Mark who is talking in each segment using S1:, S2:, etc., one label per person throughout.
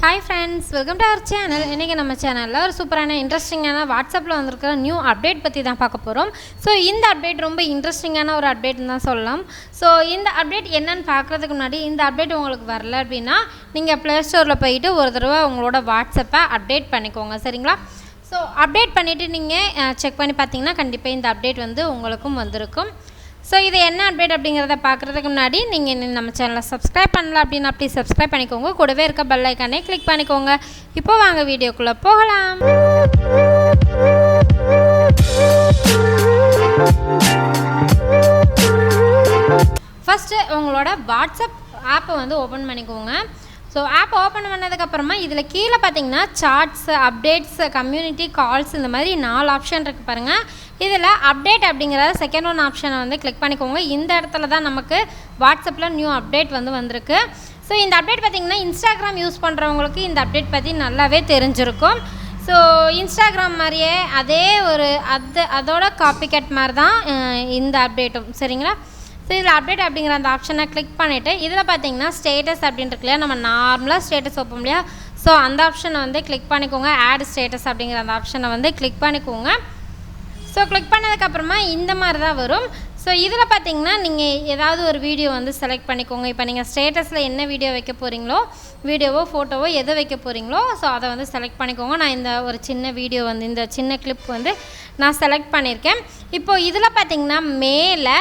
S1: Hi friends, welcome to our channel. இன்னைக்கு நம்ம சேனல்ல ஒரு சூப்பரான இன்ட்ரஸ்டிங்கான வாட்ஸ்அப்ல வந்திருக்கிற நியூ அப்டேட் பத்தி தான் பார்க்க போறோம். சோ இந்த அப்டேட் ரொம்ப இன்ட்ரஸ்டிங்கான ஒரு அப்டேட்னு தான் சொல்லலாம். சோ இந்த அப்டேட் என்னன்னு பார்க்கிறதுக்கு முன்னாடி இந்த அப்டேட் உங்களுக்கு வரல அப்படினா நீங்க Play Storeல போய்ட்டு ஒரு தடவை உங்களோட வாட்ஸ்அப்பை அப்டேட் பண்ணிக்கோங்க சரிங்களா? சோ அப்டேட் பண்ணிட்டு நீங்க செக் பண்ணி பார்த்தீங்கன்னா கண்டிப்பா இந்த அப்டேட் வந்து உங்களுக்கும் வந்திருக்கும். ஸோ இது என்ன அப்டேட் அப்படிங்கிறத பார்க்குறதுக்கு முன்னாடி நீங்கள் நம்ம சேனலை சப்ஸ்கிரைப் பண்ணல அப்படின்னா ப்ளீஸ் சப்ஸ்கிரைப் பண்ணிக்கோங்க. கூடவே இருக்க பெல் ஐக்கானே கிளிக் பண்ணிக்கோங்க. இப்போ வாங்க வீடியோக்குள்ளே போகலாம். ஃபஸ்ட்டு உங்களோட வாட்ஸ்அப் ஆப்பை வந்து ஓப்பன் பண்ணிக்கோங்க. ஸோ ஆப் ஓப்பன் பண்ணதுக்கப்புறமா இதில் கீழே பார்த்தீங்கன்னா சார்ட்ஸ், அப்டேட்ஸ், கம்யூனிட்டி, கால்ஸ் இந்த மாதிரி 4 ஆப்ஷன் இருக்குது பாருங்கள். இதில் அப்டேட் அப்படிங்கிற செகண்ட் ஒன் ஆப்ஷனை வந்து கிளிக் பண்ணிக்கோங்க. இந்த இடத்துல தான் நமக்கு வாட்ஸ்அப்பில் நியூ அப்டேட் வந்து வந்திருக்கு. ஸோ இந்த அப்டேட் பார்த்திங்கன்னா இன்ஸ்டாகிராம் யூஸ் பண்ணுறவங்களுக்கு இந்த அப்டேட் பற்றி நல்லாவே தெரிஞ்சிருக்கும். ஸோ இன்ஸ்டாகிராம் மாதிரியே அதே ஒரு அதோட காப்பிகட் மாதிரி தான் இந்த அப்டேட்டும் சரிங்களா? ஸோ இதில் அப்டேட் அப்படிங்கிற அந்த ஆப்ஷனை கிளிக் பண்ணிவிட்டு இதில் பார்த்தீங்கன்னா ஸ்டேட்டஸ் அப்படின்ட்டு இல்லையா, நம்ம நார்மலாக ஸ்டேட்டஸ் வைப்போம் இல்லையா, ஸோ அந்த ஆப்ஷனை வந்து கிளிக் பண்ணிக்கோங்க. ஆட் ஸ்டேட்டஸ் அப்படிங்கிற அந்த ஆப்ஷனை வந்து கிளிக் பண்ணிக்கோங்க. ஸோ கிளிக் பண்ணதுக்கப்புறமா இந்த மாதிரி தான் வரும். ஸோ இதில் பார்த்தீங்கன்னா நீங்கள் ஏதாவது ஒரு வீடியோ வந்து செலக்ட் பண்ணிக்கோங்க. இப்போ நீங்கள் ஸ்டேட்டஸில் என்ன வீடியோ வைக்க போகிறீங்களோ, வீடியோவோ ஃபோட்டோவோ எதை வைக்க போகிறீங்களோ ஸோ அதை வந்து செலக்ட் பண்ணிக்கோங்க. நான் இந்த ஒரு சின்ன வீடியோ வந்து இந்த சின்ன கிளிப் வந்து நான் செலக்ட் பண்ணியிருக்கேன். இப்போது இதில் பார்த்தீங்கன்னா மேலே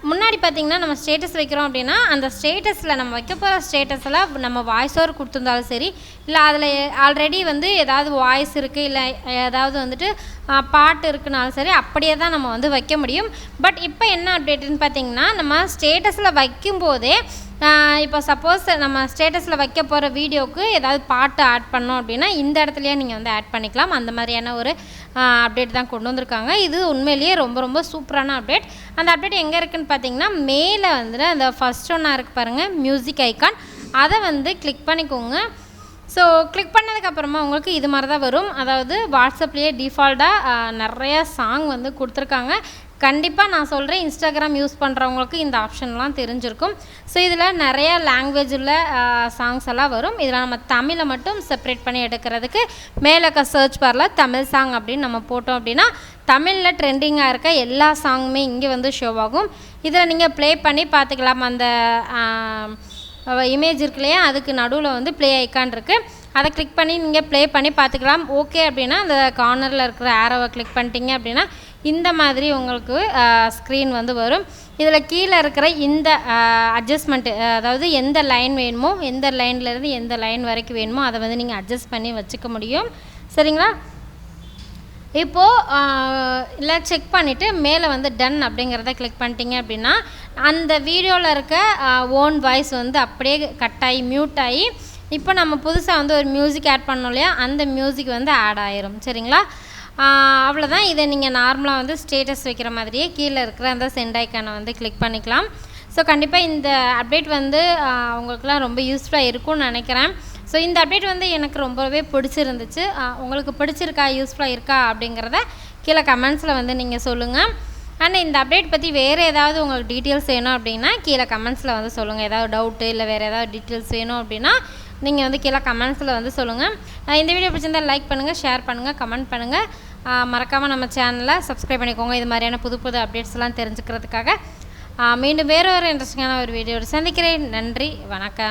S1: முன்னாடி பார்த்திங்கன்னா நம்ம ஸ்டேட்டஸ் வைக்கிறோம் அப்படின்னா அந்த ஸ்டேட்டஸில் நம்ம வைக்க போகிற ஸ்டேட்டஸில் நம்ம வாய்ஸ் ஓவர் கொடுத்துருந்தாலும் சரி, இல்லை அதில் ஆல்ரெடி வந்து ஏதாவது வாய்ஸ் இருக்குது, இல்லை ஏதாவது வந்துட்டு பாட்டு இருக்குனாலும் சரி, அப்படியே தான் நம்ம வந்து வைக்க முடியும். பட் இப்போ என்ன அப்டேட்டுன்னு பார்த்திங்கன்னா நம்ம ஸ்டேட்டஸில் வைக்கும்போதே இப்போ சப்போஸ் நம்ம ஸ்டேட்டஸில் வைக்க போகிற வீடியோவுக்கு ஏதாவது பாட்டு ஆட் பண்ணோம் அப்படின்னா இந்த இடத்துலையே நீங்கள் வந்து ஆட் பண்ணிக்கலாம். அந்த மாதிரியான ஒரு அப்டேட் தான் கொண்டு வந்திருக்காங்க. இது உண்மையிலேயே ரொம்ப ரொம்ப சூப்பரான அப்டேட். அந்த அப்டேட் எங்கே இருக்குதுன்னு பார்த்தீங்கன்னா மேலே வந்துட்டு அந்த ஃபஸ்ட் ஒன்னாக இருக்குது பாருங்கள், மியூசிக் ஐக்கான், அதை வந்து கிளிக் பண்ணிக்கோங்க. ஸோ கிளிக் பண்ணதுக்கப்புறமா உங்களுக்கு இது மாதிரி தான் வரும். அதாவது வாட்ஸ்அப்லேயே டிஃபால்ட்டாக நிறையா சாங் வந்து கொடுத்துருக்காங்க. கண்டிப்பாக நான் சொல்கிறேன், இன்ஸ்டாகிராம் யூஸ் பண்ணுறவங்களுக்கு இந்த ஆப்ஷன்லாம் தெரிஞ்சிருக்கும். ஸோ இதில் நிறைய லாங்குவேஜ் உள்ள சாங்ஸ் எல்லாம் வரும். இதில் நம்ம தமிழை மட்டும் செப்பரேட் பண்ணி எடுக்கிறதுக்கு மேலே இருக்க சர்ச் பாரில் தமிழ் சாங் அப்படின்னு நம்ம போட்டோம் அப்படின்னா தமிழில் ட்ரெண்டிங்காக இருக்க எல்லா சாங்குமே இங்கே வந்து ஷோ ஆகும். இதில் நீங்கள் ப்ளே பண்ணி பார்த்துக்கலாம். அந்த இமேஜ் இருக்கு இல்லையா, அதுக்கு நடுவில் வந்து ப்ளே ஐக்கான் இருக்குது, அதை கிளிக் பண்ணி நீங்கள் ப்ளே பண்ணி பார்த்துக்கலாம். ஓகே அப்படின்னா அந்த கார்னரில் இருக்கிற ஆரோவை கிளிக் பண்ணிட்டீங்க அப்படின்னா இந்த மாதிரி உங்களுக்கு ஸ்க்ரீன் வந்து வரும். இதில் கீழே இருக்கிற இந்த அட்ஜஸ்ட்மெண்ட்டு, அதாவது எந்த லைன் வேணுமோ, எந்த லைன்லேருந்து எந்த லைன் வரைக்கும் வேணுமோ அதை வந்து நீங்கள் அட்ஜஸ்ட் பண்ணி வச்சுக்க முடியும் சரிங்களா? இப்போது இல்லை செக் பண்ணிவிட்டு மேலே வந்து டன் அப்படிங்கிறத கிளிக் பண்ணிட்டீங்க அப்படின்னா அந்த வீடியோவில் இருக்க ஓன் வாய்ஸ் வந்து அப்படியே கட் ஆகி மியூட் ஆகி இப்போ நம்ம புதுசாக வந்து ஒரு மியூசிக் ஆட் பண்ணோம் இல்லையா, அந்த மியூசிக் வந்து ஆட் ஆயிரும் சரிங்களா? அவ்வளோதான். இதை நீங்கள் நார்மலாக வந்து ஸ்டேட்டஸ் வைக்கிற மாதிரியே கீழே இருக்கிற அந்த சென்ட் ஐக்கானை வந்து கிளிக் பண்ணிக்கலாம். ஸோ கண்டிப்பாக இந்த அப்டேட் வந்து உங்களுக்குலாம் ரொம்ப யூஸ்ஃபுல்லாக இருக்கும்னு நினைக்கிறேன். ஸோ இந்த அப்டேட் வந்து எனக்கு ரொம்பவே பிடிச்சிருந்துச்சு. உங்களுக்கு பிடிச்சிருக்கா, யூஸ்ஃபுல்லாக இருக்கா அப்படிங்கிறத கீழே கமெண்ட்ஸில் வந்து நீங்கள் சொல்லுங்கள். அண்ட் இந்த அப்டேட் பற்றி வேறு ஏதாவது உங்களுக்கு டீட்டெயில்ஸ் வேணும் அப்படின்னா கீழே கமெண்ட்ஸில் வந்து சொல்லுங்கள். ஏதாவது டவுட்டு இல்லை வேறு ஏதாவது டீட்டெயில்ஸ் வேணும் அப்படின்னா நீங்கள் வந்து கீழே கமெண்ட்ஸில் வந்து சொல்லுங்கள். இந்த வீடியோ பிடிச்சிருந்தால் லைக் பண்ணுங்கள், ஷேர் பண்ணுங்கள், கமெண்ட் பண்ணுங்கள். மறக்காமல் நம்ம சேனலை சப்ஸ்கிரைப் பண்ணிக்கோங்க. இது மாதிரியான புது புது அப்டேட்ஸ்லாம் தெரிஞ்சுக்கிறதுக்காக. மீண்டும் வேறு ஒரு இன்ட்ரெஸ்டிங்கான ஒரு வீடியோவில் சந்திக்கிறேன். நன்றி, வணக்கம்.